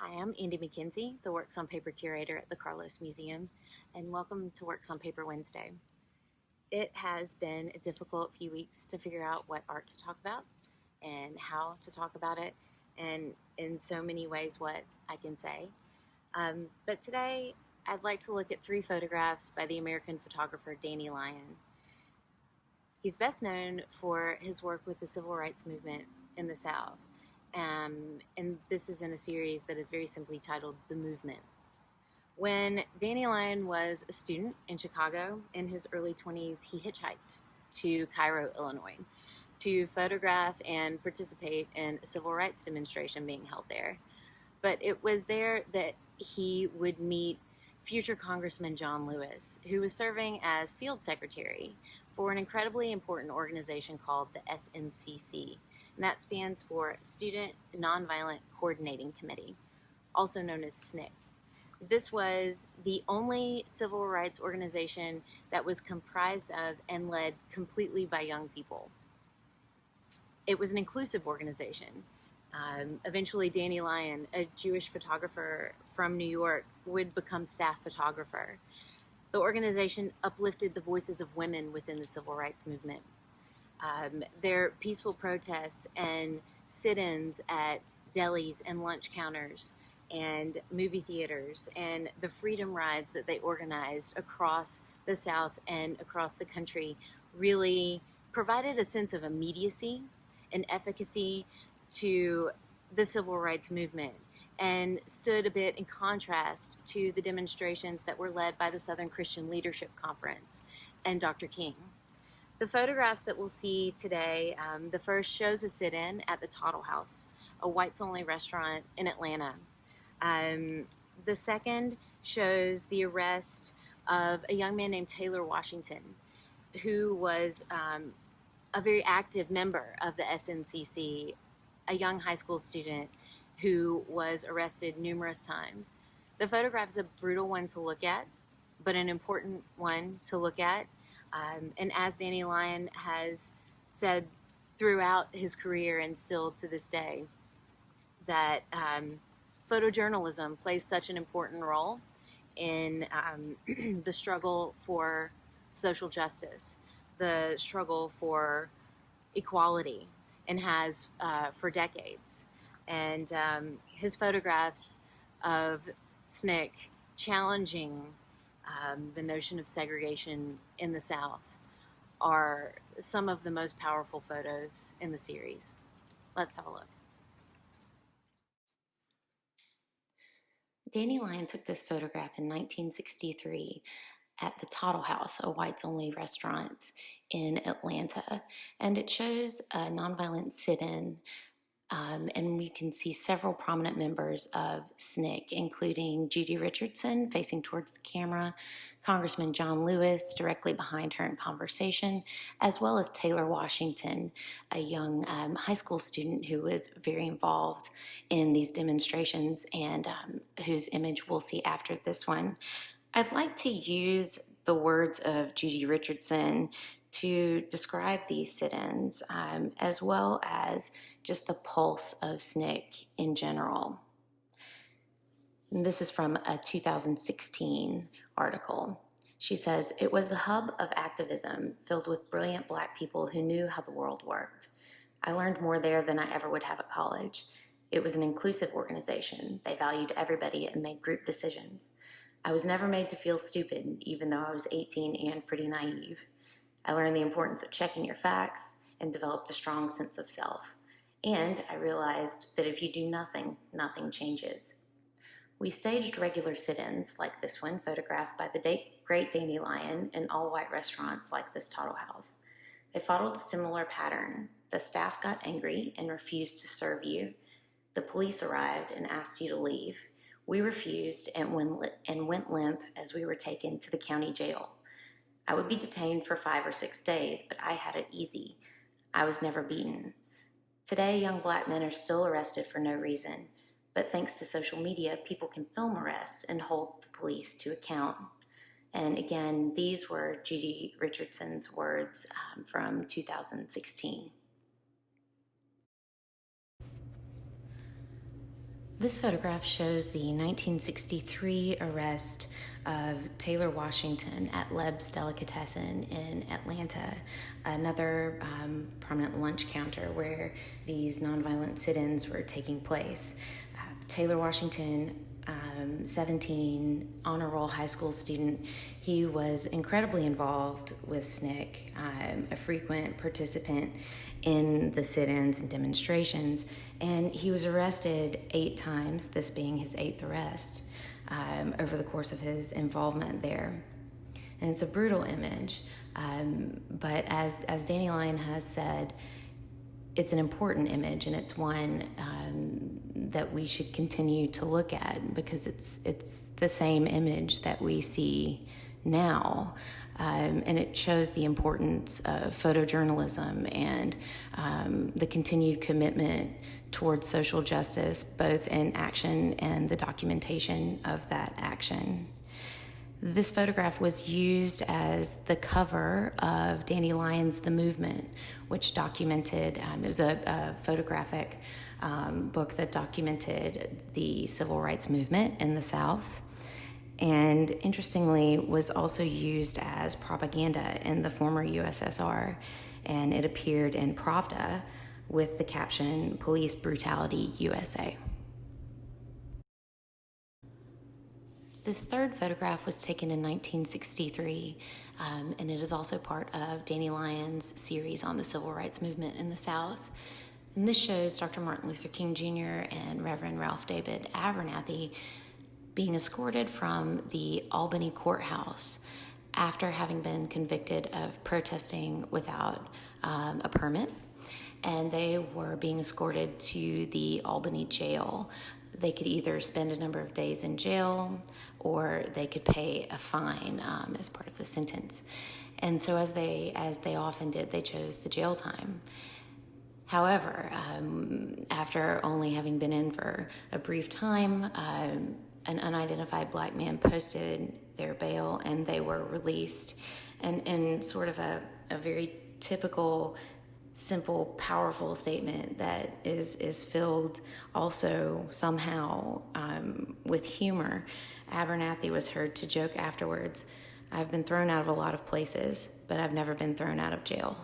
Hi, I'm Andi McKenzie, the Works on Paper curator at the Carlos Museum, and welcome to Works on Paper Wednesday. It has been a difficult few weeks to figure out what art to talk about and how to talk about it, and in so many ways what I can say. But today, I'd like to look at 3 photographs by the American photographer Danny Lyon. He's best known for his work with the civil rights movement in the South. And this is in a series that is very simply titled The Movement. When Danny Lyon was a student in Chicago in his early 20s, he hitchhiked to Cairo, Illinois, to photograph and participate in a civil rights demonstration being held there. But it was there that he would meet future Congressman John Lewis, who was serving as field secretary for an incredibly important organization called the SNCC. And that stands for Student Nonviolent Coordinating Committee, also known as SNCC. This was the only civil rights organization that was comprised of and led completely by young people. It was an inclusive organization. Eventually, Danny Lyon, a Jewish photographer from New York, would become staff photographer. The organization uplifted the voices of women within the civil rights movement. Their peaceful protests and sit-ins at delis and lunch counters and movie theaters and the freedom rides that they organized across the South and across the country really provided a sense of immediacy and efficacy to the civil rights movement and stood a bit in contrast to the demonstrations that were led by the Southern Christian Leadership Conference and Dr. King. The photographs that we'll see today, the first shows a sit-in at the Tuttle House, a whites-only restaurant in Atlanta. The second shows the arrest of a young man named Taylor Washington, who was a very active member of the SNCC, a young high school student who was arrested numerous times. The photograph is a brutal one to look at, but an important one to look at. And as Danny Lyon has said throughout his career and still to this day, that photojournalism plays such an important role in the struggle for social justice, the struggle for equality, and has for decades. And his photographs of SNCC challenging the notion of segregation in the South are some of the most powerful photos in the series. Let's have a look. Danny Lyon took this photograph in 1963 at the Tuttle House, a whites-only restaurant in Atlanta, and it shows a nonviolent sit-in. And you can see several prominent members of SNCC, including Judy Richardson facing towards the camera, Congressman John Lewis directly behind her in conversation, as well as Taylor Washington, a young high school student who was very involved in these demonstrations and whose image we'll see after this one. I'd like to use the words of Judy Richardson to describe these sit-ins, as well as just the pulse of SNCC in general. And this is from a 2016 article. She says, "It was a hub of activism filled with brilliant Black people who knew how the world worked. I learned more there than I ever would have at college. It was an inclusive organization. They valued everybody and made group decisions. I was never made to feel stupid, even though I was 18 and pretty naive. I learned the importance of checking your facts and developed a strong sense of self. And I realized that if you do nothing, nothing changes." We staged regular sit-ins like this one, photographed by the great Danny Lyon, in all-white restaurants like this Tuttle House. They followed a similar pattern. The staff got angry and refused to serve you. The police arrived and asked you to leave. We refused and went limp as we were taken to the county jail. I would be detained for 5 or 6 days, but I had it easy. I was never beaten. Today, young Black men are still arrested for no reason, but thanks to social media, people can film arrests and hold the police to account. And again, these were Judy Richardson's words from 2016. This photograph shows the 1963 arrest of Taylor Washington at Leb's Delicatessen in Atlanta, another prominent lunch counter where these nonviolent sit-ins were taking place. Taylor Washington, 17, honor roll high school student, he was incredibly involved with SNCC, a frequent participant in the sit-ins and demonstrations, and he was arrested 8 times, this being his 8th arrest, over the course of his involvement there. And it's a brutal image, but as Danny Lyon has said, it's an important image, and it's one that we should continue to look at because it's the same image that we see now. And it shows the importance of photojournalism and the continued commitment towards social justice, both in action and the documentation of that action. This photograph was used as the cover of Danny Lyon's The Movement, which documented, it was a photographic book that documented the civil rights movement in the South, and interestingly was also used as propaganda in the former USSR, and it appeared in Pravda with the caption, "Police Brutality USA." This third photograph was taken in 1963, and it is also part of Danny Lyon's series on the civil rights movement in the South. And this shows Dr. Martin Luther King Jr. and Reverend Ralph David Abernathy being escorted from the Albany courthouse after having been convicted of protesting without a permit. And they were being escorted to the Albany jail. They could either spend a number of days in jail or they could pay a fine as part of the sentence. And so as they often did, they chose the jail time. However, after only having been in for a brief time, an unidentified black man posted their bail and they were released. And in sort of a very typical, simple, powerful statement that is filled also somehow with humor, Abernathy was heard to joke afterwards, "I've been thrown out of a lot of places, but I've never been thrown out of jail."